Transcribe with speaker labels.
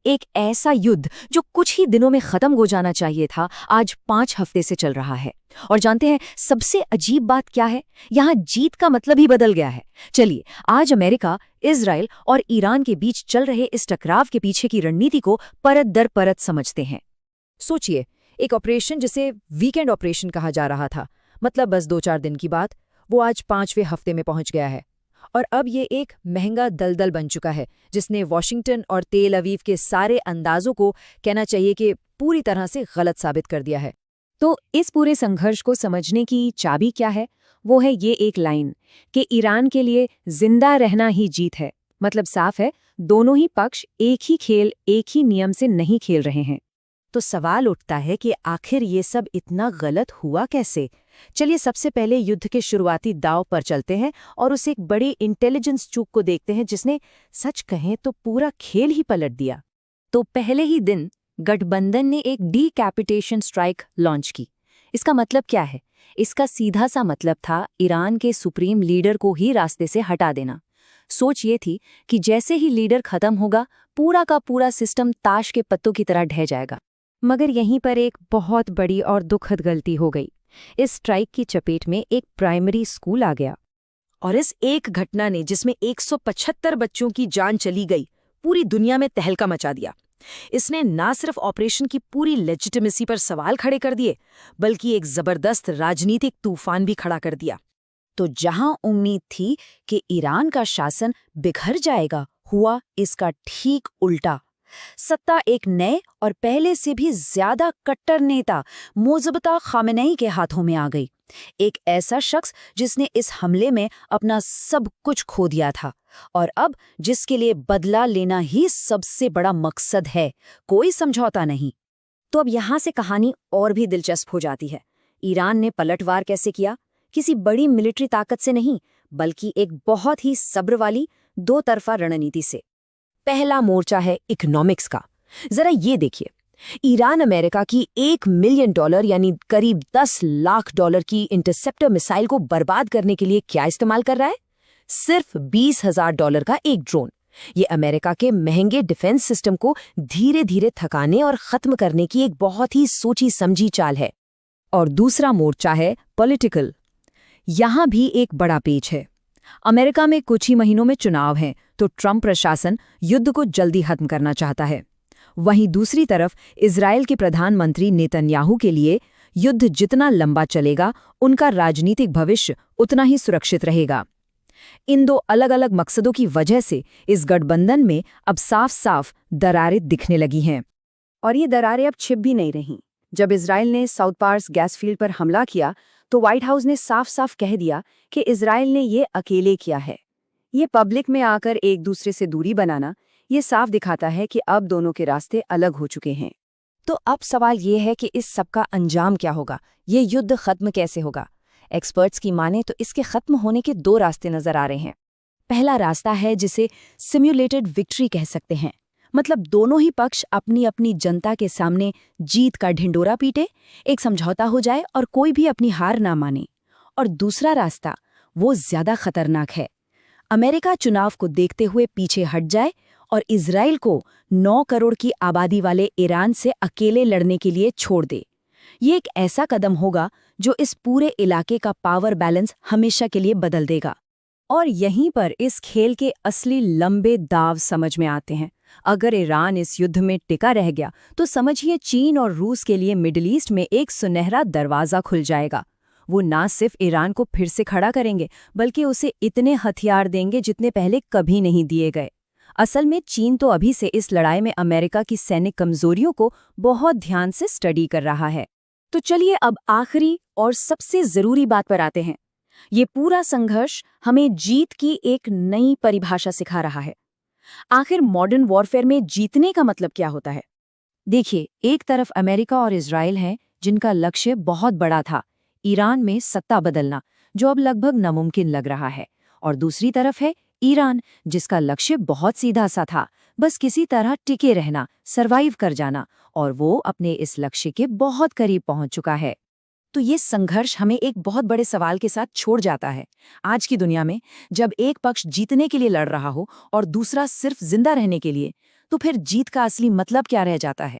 Speaker 1: एक ऐसा युद्ध जो कुछ ही दिनों में खत्म हो जाना चाहिए था, आज 5 हफ्ते से चल रहा है। और जानते हैं सबसे अजीब बात क्या है? यहाँ जीत का मतलब ही बदल गया है। चलिए आज अमेरिका, इजराइल और ईरान के बीच चल रहे इस टकराव के पीछे की रणनीति को परत दर परत समझते हैं। सोचिए, एक ऑपरेशन जिसे वीकेंड ऑपरेशन कहा जा रहा था, मतलब बस 2-4 दिन की बात, वो आज 5वें हफ्ते में पहुंच गया है। और अब ये एक महंगा दलदल बन चुका है जिसने वॉशिंगटन और तेल अवीव के सारे अंदाजों को, कहना चाहिए कि पूरी तरह से गलत साबित कर दिया है। तो इस पूरे संघर्ष को समझने की चाबी क्या है? वो है ये एक लाइन कि ईरान के लिए जिंदा रहना ही जीत है। मतलब साफ है, दोनों ही पक्ष एक ही खेल, एक ही नियम से नहीं खेल रहे हैं। तो सवाल उठता है कि आखिर ये सब इतना गलत हुआ कैसे? चलिए सबसे पहले युद्ध के शुरुआती दांव पर चलते हैं और उस एक बड़ी इंटेलिजेंस चूक को देखते हैं जिसने सच कहें तो पूरा खेल ही पलट दिया। तो पहले ही दिन गठबंधन ने एक डीकैपिटेशन स्ट्राइक लॉन्च की। इसका मतलब क्या है? इसका सीधा सा मतलब था ईरान के सुप्रीम लीडर को ही रास्ते से हटा देना। सोच ये थी कि जैसे ही लीडर खत्म होगा, पूरा का पूरा सिस्टम ताश के पत्तों की तरह ढह जाएगा। मगर यहीं पर एक बहुत बड़ी और दुखद गलती हो गई। इस स्ट्राइक की चपेट में एक प्राइमरी स्कूल आ गया और इस एक घटना ने, जिसमें 175 बच्चों की जान चली गई, पूरी दुनिया में तहलका मचा दिया। इसने ना सिर्फ ऑपरेशन की पूरी लेजिटिमेसी पर सवाल खड़े कर दिए, बल्कि एक जबरदस्त राजनीतिक तूफान भी खड़ा कर दिया। तो जहां उम्मीद थी कि ईरान का शासन बिखर जाएगा, हुआ इसका ठीक उल्टा। सत्ता एक नए और पहले से भी ज्यादा कट्टर नेता मोज़ब्ता ख़ामेनेई के हाथों में आ गई। एक ऐसा शख्स जिसने इस हमले में अपना सब कुछ खो दिया था और अब जिसके लिए बदला लेना ही सबसे बड़ा मकसद है, कोई समझौता नहीं। तो अब यहाँ से कहानी और भी दिलचस्प हो जाती है। ईरान ने पलटवार कैसे किया? किसी बड़ी मिलिट्री ताकत से नहीं, बल्कि एक बहुत ही सब्र वाली दो तरफा रणनीति से। पहला मोर्चा है इकोनॉमिक्स का। जरा ये देखिए, ईरान अमेरिका की $1 मिलियन यानी करीब $10 लाख की इंटरसेप्टर मिसाइल को बर्बाद करने के लिए क्या इस्तेमाल कर रहा है? सिर्फ $20,000 का एक ड्रोन। ये अमेरिका के महंगे डिफेंस सिस्टम को धीरे धीरे थकाने और खत्म करने की एक बहुत ही सोची समझी चाल है। और दूसरा मोर्चा है पॉलिटिकल। यहां भी एक बड़ा पेच है। अमेरिका में कुछ ही महीनों में चुनाव हैं, तो ट्रंप प्रशासन युद्ध को जल्दी खत्म करना चाहता है। वहीं दूसरी तरफ इजराइल के प्रधानमंत्री नेतन्याहू के लिए युद्ध जितना लंबा चलेगा, उनका राजनीतिक भविष्य उतना ही सुरक्षित रहेगा। इन दो अलग अलग मकसदों की वजह से इस गठबंधन में अब साफ साफ दरारें दिखने लगी हैं। और ये दरारें अब छिप भी नहीं रहीं। जब इजराइल ने साउथ पार्स गैस फील्ड पर हमला किया, तो व्हाइट हाउस ने साफ साफ कह दिया कि इजराइल ने ये अकेले किया है। ये पब्लिक में आकर एक दूसरे से दूरी बनाना, ये साफ दिखाता है कि अब दोनों के रास्ते अलग हो चुके हैं। तो अब सवाल ये है कि इस सब का अंजाम क्या होगा? ये युद्ध खत्म कैसे होगा? एक्सपर्ट्स की माने तो इसके खत्म होने के 2 रास्ते नजर आ रहे हैं। पहला रास्ता है जिसे सिम्युलेटेड विक्ट्री कह सकते हैं। मतलब दोनों ही पक्ष अपनी अपनी जनता के सामने जीत का ढिंडोरा पीटे, एक समझौता हो जाए और कोई भी अपनी हार ना माने। और दूसरा रास्ता, वो ज्यादा खतरनाक है। अमेरिका चुनाव को देखते हुए पीछे हट जाए और इजराइल को 9 करोड़ की आबादी वाले ईरान से अकेले लड़ने के लिए छोड़ दे। ये एक ऐसा कदम होगा जो इस पूरे इलाके का पावर बैलेंस हमेशा के लिए बदल देगा। और यहीं पर इस खेल के असली लंबे दाव समझ में आते हैं। अगर ईरान इस युद्ध में टिका रह गया, तो समझिए चीन और रूस के लिए मिडिल ईस्ट में एक सुनहरा दरवाजा खुल जाएगा। वो ना सिर्फ ईरान को फिर से खड़ा करेंगे, बल्कि उसे इतने हथियार देंगे जितने पहले कभी नहीं दिए गए। असल में चीन तो अभी से इस लड़ाई में अमेरिका की सैनिक कमजोरियों को बहुत ध्यान से स्टडी कर रहा है। तो चलिए अब आखिरी और सबसे जरूरी बात पर आते हैं। ये पूरा संघर्ष हमें जीत की एक नई परिभाषा सिखा रहा है। आखिर मॉडर्न वॉरफेयर में जीतने का मतलब क्या होता है? देखिए, एक तरफ अमेरिका और इजराइल हैं जिनका लक्ष्य बहुत बड़ा था, ईरान में सत्ता बदलना, जो अब लगभग नामुमकिन लग रहा है। और दूसरी तरफ है ईरान, जिसका लक्ष्य बहुत सीधा सा था, बस किसी तरह टिके रहना, सरवाइव कर जाना, और वो अपने इस लक्ष्य के बहुत करीब पहुंच चुका है। तो ये संघर्ष हमें एक बहुत बड़े सवाल के साथ छोड़ जाता है। आज की दुनिया में जब एक पक्ष जीतने के लिए लड़ रहा हो और दूसरा सिर्फ जिंदा रहने के लिए, तो फिर जीत का असली मतलब क्या रह जाता है?